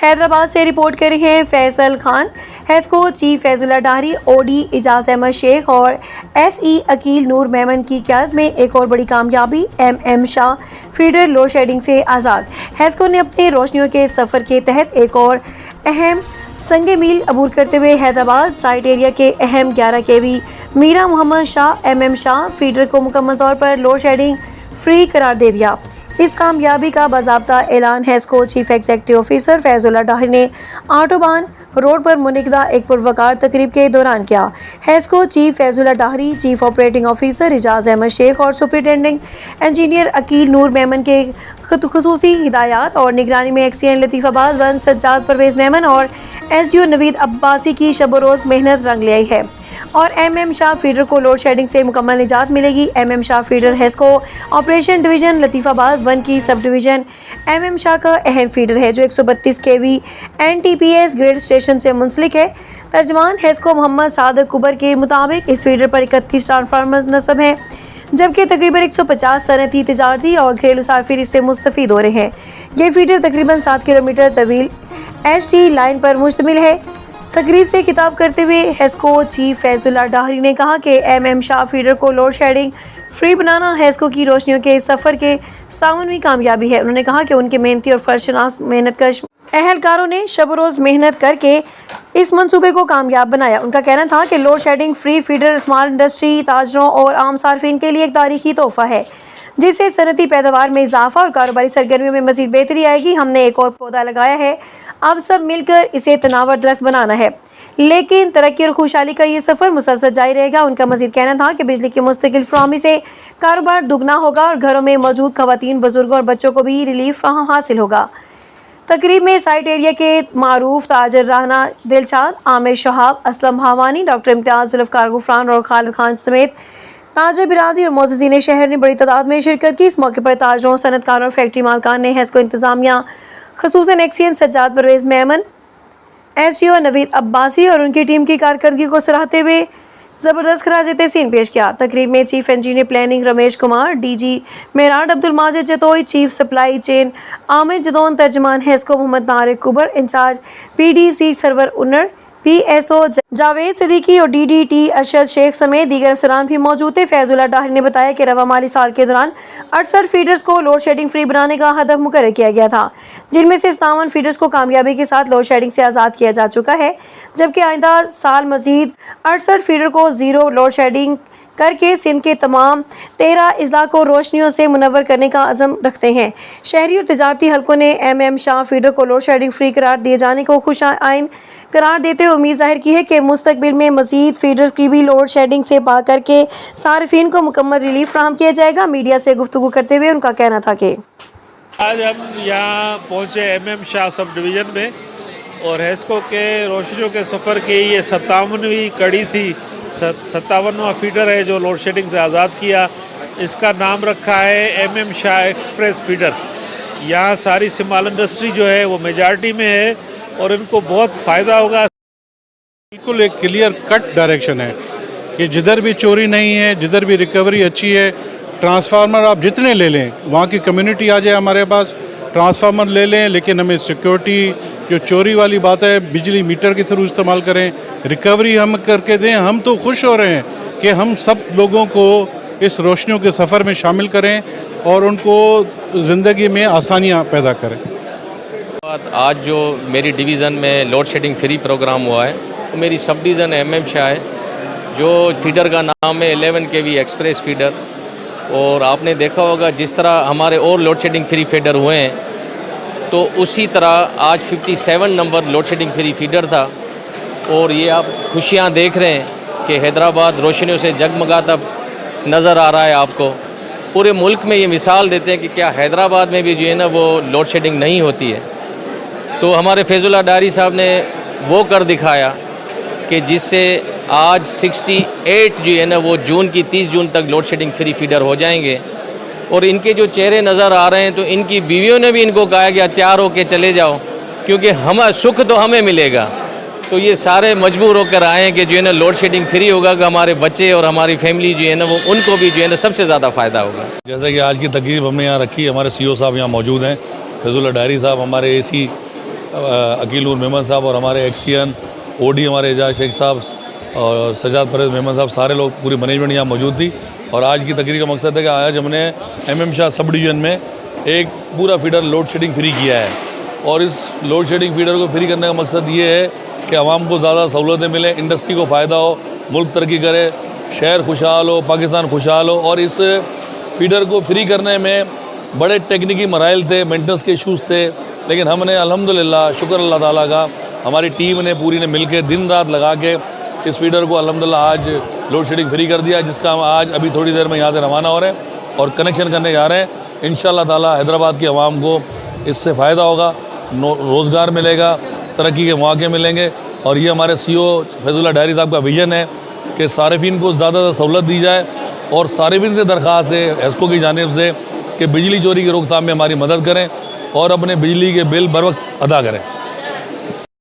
हैदराबाद से रिपोर्ट कर रहे हैं Faisal Khan. HESCO chief Faizullah Dahri, OD Ijaz Ahmed Shaikh और एसई अकील नूर मेमन की क़यादत में एक और बड़ी कामयाबी, MM Shah feeder load shedding से आज़ाद। हेस्को ने अपने रोशनियों के सफ़र के तहत एक और अहम संगे मील अबूर करते हुए हैदराबाद साइट एरिया के अहम 11 केवी मीरा मोहम्मद शाह एमएम शाह फीडर को मुकम्मल तौर पर लोड शेडिंग फ्री करार दे दिया। इस कामयाबी का बाज़ाब्ता ऐलान HESCO chief executive officer Faizullah Dahri ने आटोबान रोड पर मुनक़दा एक पुरवकार तकरीब के दौरान किया। HESCO chief Faizullah Dahri, chief operating officer Ijaz Ahmed Shaikh और सुपरिटेंडिंग इंजीनियर अकील नूर मेमन के खुसूसी हिदायत और निगरानी में एक्सीएन लतीफ़ाबाद वन सज्जाद परवेज़ मेमन और एसडीओ नवीद अब्बासी की शब रोज़ मेहनत रंग ले आई है और एमएम शाह फीडर को लोड शेडिंग से मुकम्मल निजात मिलेगी। MM Shah feeder Hesco operation division Latifabad one की सब डिवीज़न एमएम शाह का अहम फीडर है जो 132 केवी एनटीपीएस ग्रिड स्टेशन से मुंसलिक है। तर्जमान हेस्को मोहम्मद सादक कुबर के मुताबिक इस फीडर पर 31 ट्रांसफार्मर नस्ब हैं, जबकि तकरीबन 150 सनती, तिजारती और घरेलू साफिर इससे मुस्तफ़ीद हो रहे हैं। ये फीडर तकरीबन 7 किलोमीटर तवील एचटी लाइन पर मुश्तमिल है। तकरीब से खिताब करते हुए हेस्को चीफ फैजुल्ला डाहरी ने कहा कि एमएम शाह फीडर को लोड शेडिंग फ्री बनाना हेस्को की रोशनियों के सफ़र के 57वीं कामयाबी है। उन्होंने कहा कि उनके मेहनती और फर्शनास मेहनतकश अहलकारों ने शब रोज़ मेहनत करके इस मंसूबे को कामयाब बनाया। उनका कहना था कि load shedding free feeder small industry, ताजरों और आम सार्फिन के लिए एक तारीखी तोहफ़ा है जिससे सनती पैदावार में इजाफा और कारोबारी सरगर्मियों में मज़ीद बेहतरी आएगी। हमने एक और पौधा लगाया है, अब सब मिलकर इसे तनावर दरख्त बनाना है, लेकिन तरक्की और खुशहाली का ये सफ़र मुसलसल जारी रहेगा। उनका मज़ीद कहना था कि बिजली की मुस्तकिल फराहमी से कारोबार दुगना होगा और घरों में मौजूद ख़वातीन, बुजुर्गों और बच्चों को भी रिलीफ हासिल होगा। तकरीब में साइट एरिया के मारूफ ताजर राना दिलशाद, आमिर शहाब, असलम हावानी, डॉक्टर इम्तियाज़ जुल्फ़कार गुफरान और खालिद खान समेत ताजर बिरादरी और मोअज़्ज़िज़ीन शहर ने बड़ी तादाद में शिरकत की। इस मौके पर ताजरों, सनतकारों और फैक्ट्री मालकान ने हेस्को इंतज़ामिया ख़ुसूसन एक्सीएन सज्जाद परवेज़ मेमन, एसडीओ नवीद अब्बासी और उनकी टीम की कारकर्दगी को सराहते हुए ज़बरदस्त खराज तहसीन पेश किया। तकरीब में chief engineer planning Ramesh Kumar, DG मेराड Abdul Majid Jatoi, chief supply chain Aamir Jadoon, तर्जमान HESCO Mohammad Nariq Kubar, incharge PDC Sarwar Unnar, PSO Javed Siddiqui और डीडीटी अरशद शेख समेत दीगर अफसरान भी मौजूद थे। फैजुल्ला डाहरी ने बताया कि रवा माली साल के दौरान 68 फीडर्स को लोड शेडिंग फ्री बनाने का हदफ मुकर्रर किया गया था, जिनमें से 57 फीडर्स को कामयाबी के साथ लोड शेडिंग से आज़ाद किया जा चुका है, जबकि आइंदा साल मजीद 68 फीडर को ज़ीरो लोड शेडिंग करके सिंध के तमाम 13 अजला को रोशनियों से मुनव्वर करने का अज़म रखते हैं। शहरी और तजारती हलकों ने एमएम शाह फीडर को लोड शेडिंग फ्री करार दिए जाने को खुश आइन करार देते हुए उम्मीद जाहिर की है कि मुस्तकबिल में मज़ीद फीडर्स की भी लोड शेडिंग से पा करके सार्फिन को मुकम्मल रिलीफ फ्राहम किया जाएगा। मीडिया से गुफ्तगू करते हुए उनका कहना था कि आज हम यहाँ पहुँचे एमएम शाह सब डिवीज़न में और हेस्को के रोशनियों के सफ़र की ये 57वीं कड़ी थी। 57वां फीडर है जो लोड शेडिंग से आज़ाद किया। इसका नाम रखा है एमएम शाह एक्सप्रेस फीडर। यहाँ सारी स्मॉल इंडस्ट्री जो है वो मेजॉरिटी में है और इनको बहुत फ़ायदा होगा। बिल्कुल एक क्लियर कट डायरेक्शन है कि जिधर भी चोरी नहीं है, जिधर भी रिकवरी अच्छी है। ट्रांसफार्मर आप जितने ले लें, वहाँ की कम्युनिटी आ जाए हमारे पास, ट्रांसफार्मर ले लें, लेकिन हमें सिक्योरिटी जो चोरी वाली बात है बिजली मीटर के थ्रू इस्तेमाल करें, रिकवरी हम करके दें। हम तो खुश हो रहे हैं कि हम सब लोगों को इस रोशनियों के सफ़र में शामिल करें और उनको ज़िंदगी में आसानियाँ पैदा करें। आज जो मेरी डिवीज़न में लोड शेडिंग फ्री प्रोग्राम हुआ है वो मेरी सब डिवीज़न एमएम शाह है, जो फीडर का नाम है 11 केवी एक्सप्रेस फीडर। और आपने देखा होगा जिस तरह हमारे और लोड शेडिंग फ्री फीडर हुए हैं, तो उसी तरह आज 57 number load shedding free feeder था। और ये आप खुशियाँ देख रहे हैं कि हैदराबाद रोशनियों से जगमगाता नज़र आ रहा है आपको। पूरे मुल्क में ये मिसाल देते हैं कि क्या हैदराबाद में भी जो है ना वो लोड शेडिंग नहीं होती है। तो हमारे फैजुल्ला डाहरी साहब ने वो कर दिखाया कि जिससे आज 68 जो है ना वो जून की 30 जून तक लोड शेडिंग फ्री फीडर हो जाएंगे। और इनके जो चेहरे नज़र आ रहे हैं, तो इनकी बीवियों ने भी इनको कहा कि तैयार होकर चले जाओ, क्योंकि हम सुख तो हमें मिलेगा। तो ये सारे मजबूर होकर आए हैं कि जो है ना लोड शेडिंग फ्री होगा, कि हमारे बच्चे और हमारी फैमिली जो है ना वो उनको भी जो है ना सबसे ज़्यादा फ़ायदा होगा। जैसा कि आज की तकरीब हमने यहाँ रखी, हमारे सीईओ साहब यहाँ मौजूद हैं, फैजुल्ला डाहरी साहब हमारे एसी अकील नूर मेमन साहब और हमारे एक्सियन ओडी हमारे एजाज शेख साहब और सजाद परवेज़ मेमन साहब, सारे लोग, पूरी मैनेजमेंट यहाँ मौजूद थी। और आज की तकरीर का मकसद है कि आज हमने MM शाह सब डिवीज़न में एक पूरा फीडर लोड शेडिंग फ्री किया है। और इस लोड शेडिंग फीडर को फ्री करने का मकसद ये है कि आवाम को ज़्यादा सहूलतें मिलें, इंडस्ट्री को फ़ायदा हो, मुल्क तरक्की करे, शहर खुशहाल हो, पाकिस्तान खुशहाल हो। और इस फीडर को फ्री करने में बड़े टेक्निकी मराइल थे, मेंटेनेंस के इशूज़ थे, लेकिन हमने अल्हम्दुलिल्लाह, शुक्र अल्लाह ताला का, हमारी टीम ने पूरी ने मिलकर दिन रात लगा के इस फीडर को अल्हम्दुलिल्लाह आज लोड शेडिंग फ्री कर दिया, जिसका हम आज अभी थोड़ी देर में यहाँ से रवाना हो रहे हैं और कनेक्शन करने जा रहे हैं। इंशाअल्लाह ताला हैदराबाद की आवाम को इससे फ़ायदा होगा, रोज़गार मिलेगा, तरक्की के मौके मिलेंगे। और ये हमारे CEO फैज़ुल्लाह डायरी साहब का विज़न है कि सारिफिन को ज़्यादा सहूलत दी जाए। और सारिफिन से दरख्वास्त है हेस्को की जानिब से कि बिजली चोरी की रोकथाम में हमारी मदद करें और अपने बिजली के बिल बर वक्त अदा करें।